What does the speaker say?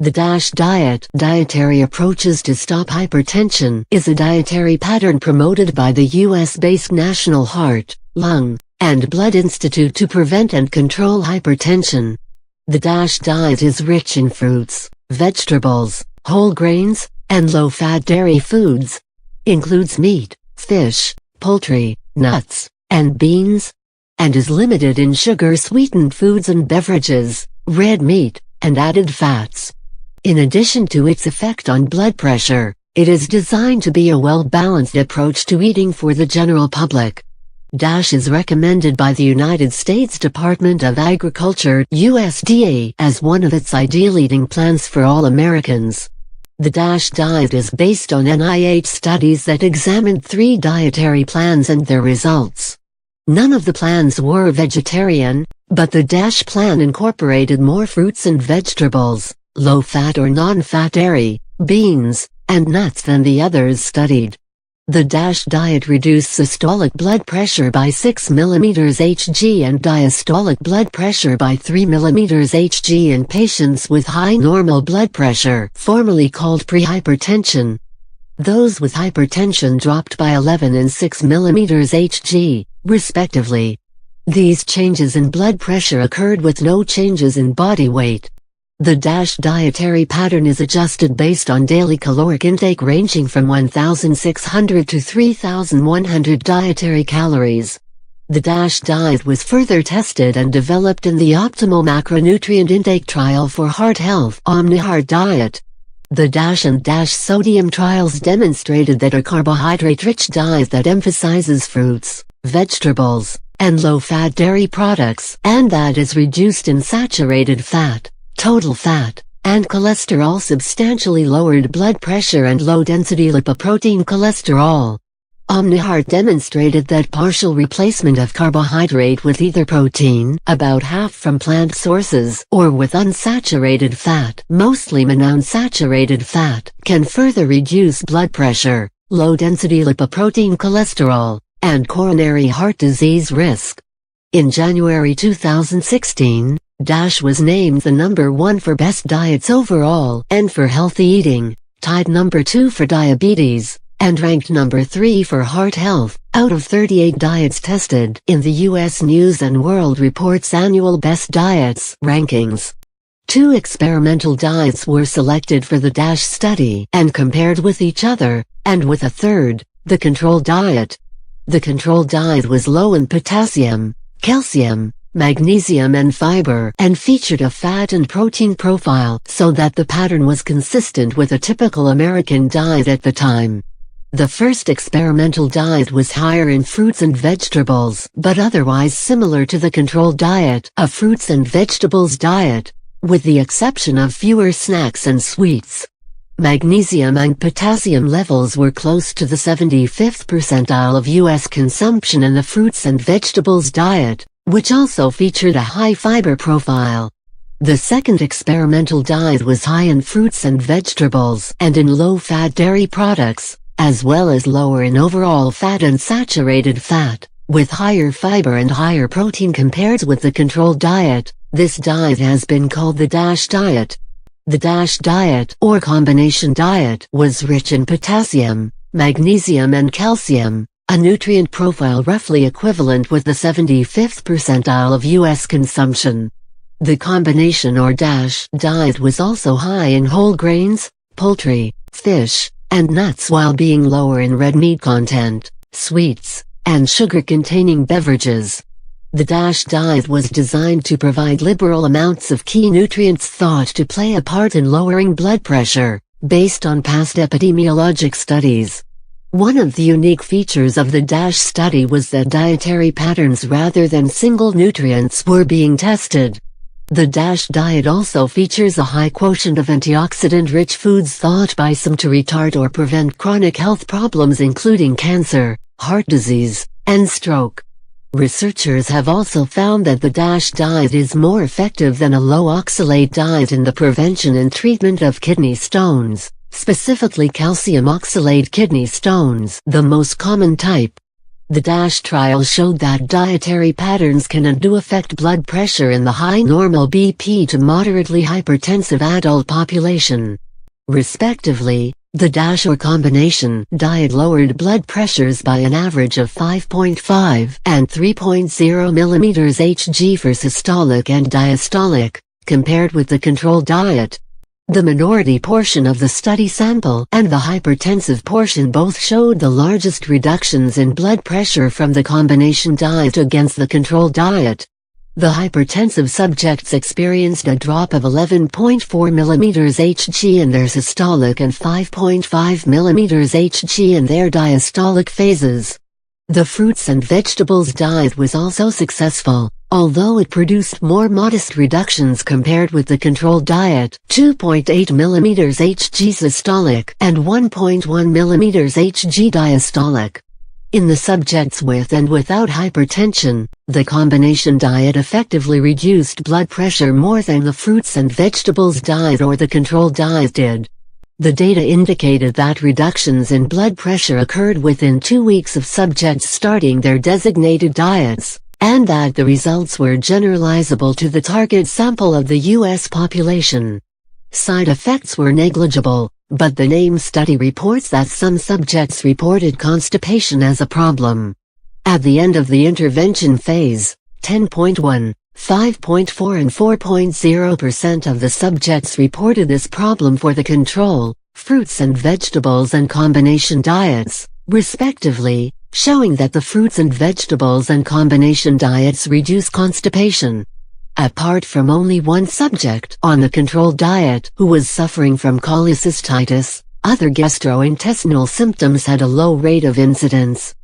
The DASH diet, Dietary Approaches to Stop Hypertension, is a dietary pattern promoted by the US-based National Heart, Lung, and Blood Institute to prevent and control hypertension. The DASH diet is rich in fruits, vegetables, whole grains, and low-fat dairy foods. Includes meat, fish, poultry, nuts, and beans. And is limited in sugar-sweetened foods and beverages, red meat, and added fats. In addition to its effect on blood pressure, it is designed to be a well-balanced approach to eating for the general public. DASH is recommended by the United States Department of Agriculture (USDA) as one of its ideal eating plans for all Americans. The DASH diet is based on NIH studies that examined 3 dietary plans and their results. None of the plans were vegetarian, but the DASH plan incorporated more fruits and vegetables, low-fat or non-fat dairy, beans, and nuts than the others studied. The DASH diet reduced systolic blood pressure by 6 mm Hg and diastolic blood pressure by 3 mm Hg in patients with high normal blood pressure, formerly called prehypertension. Those with hypertension dropped by 11 and 6 mm Hg, respectively. These changes in blood pressure occurred with no changes in body weight. The DASH dietary pattern is adjusted based on daily caloric intake ranging from 1,600 to 3,100 dietary calories. The DASH diet was further tested and developed in the Optimal Macronutrient Intake Trial for Heart Health (OmniHeart Diet). The DASH and DASH sodium trials demonstrated that a carbohydrate-rich diet that emphasizes fruits, vegetables, and low-fat dairy products, and that is reduced in saturated fat, total fat, and cholesterol substantially lowered blood pressure and low-density lipoprotein cholesterol. OmniHeart demonstrated that partial replacement of carbohydrate with either protein, about half from plant sources, or with unsaturated fat, mostly monounsaturated fat, can further reduce blood pressure, low-density lipoprotein cholesterol, and coronary heart disease risk. In January 2016, DASH was named the #1 for best diets overall and for healthy eating, tied #2 for diabetes, and ranked #3 for heart health, out of 38 diets tested in the U.S. News & World Report's annual Best Diets rankings. 2 experimental diets were selected for the DASH study and compared with each other, and with a third, the control diet. The control diet was low in potassium, calcium, magnesium and fiber, and featured a fat and protein profile so that the pattern was consistent with a typical American diet at the time. The first experimental diet was higher in fruits and vegetables, but otherwise similar to the control diet, a fruits and vegetables diet, with the exception of fewer snacks and sweets. Magnesium and potassium levels were close to the 75th percentile of U.S. consumption in the fruits and vegetables diet, which also featured a high fiber profile. The second experimental diet was high in fruits and vegetables and in low-fat dairy products, as well as lower in overall fat and saturated fat, with higher fiber and higher protein compared with the control diet. This diet has been called the DASH diet. The DASH diet, or combination diet, was rich in potassium, magnesium and calcium, a nutrient profile roughly equivalent with the 75th percentile of U.S. consumption. The combination or DASH diet was also high in whole grains, poultry, fish, and nuts while being lower in red meat content, sweets, and sugar-containing beverages. The DASH diet was designed to provide liberal amounts of key nutrients thought to play a part in lowering blood pressure, based on past epidemiologic studies. One of the unique features of the DASH study was that dietary patterns rather than single nutrients were being tested. The DASH diet also features a high quotient of antioxidant-rich foods thought by some to retard or prevent chronic health problems including cancer, heart disease, and stroke. Researchers have also found that the DASH diet is more effective than a low-oxalate diet in the prevention and treatment of kidney stones, specifically calcium oxalate kidney stones, the most common type. The DASH trial showed that dietary patterns can and do affect blood pressure in the high normal BP to moderately hypertensive adult population. Respectively, the DASH or combination diet lowered blood pressures by an average of 5.5 and 3.0 mm Hg for systolic and diastolic, compared with the control diet. The minority portion of the study sample and the hypertensive portion both showed the largest reductions in blood pressure from the combination diet against the control diet. The hypertensive subjects experienced a drop of 11.4 mm Hg in their systolic and 5.5 mm Hg in their diastolic phases. The fruits and vegetables diet was also successful, although it produced more modest reductions compared with the control diet, 2.8 mm Hg systolic and 1.1 mm Hg diastolic. In the subjects with and without hypertension, the combination diet effectively reduced blood pressure more than the fruits and vegetables diet or the control diet did. The data indicated that reductions in blood pressure occurred within 2 weeks of subjects starting their designated diets, and that the results were generalizable to the target sample of the U.S. population. Side effects were negligible, but the NAME study reports that some subjects reported constipation as a problem. At the end of the intervention phase, 10.1, 5.4 and 4.0% of the subjects reported this problem for the control, fruits and vegetables and combination diets, respectively, showing that the fruits and vegetables and combination diets reduce constipation. Apart from only one subject on the control diet who was suffering from cholecystitis, other gastrointestinal symptoms had a low rate of incidence.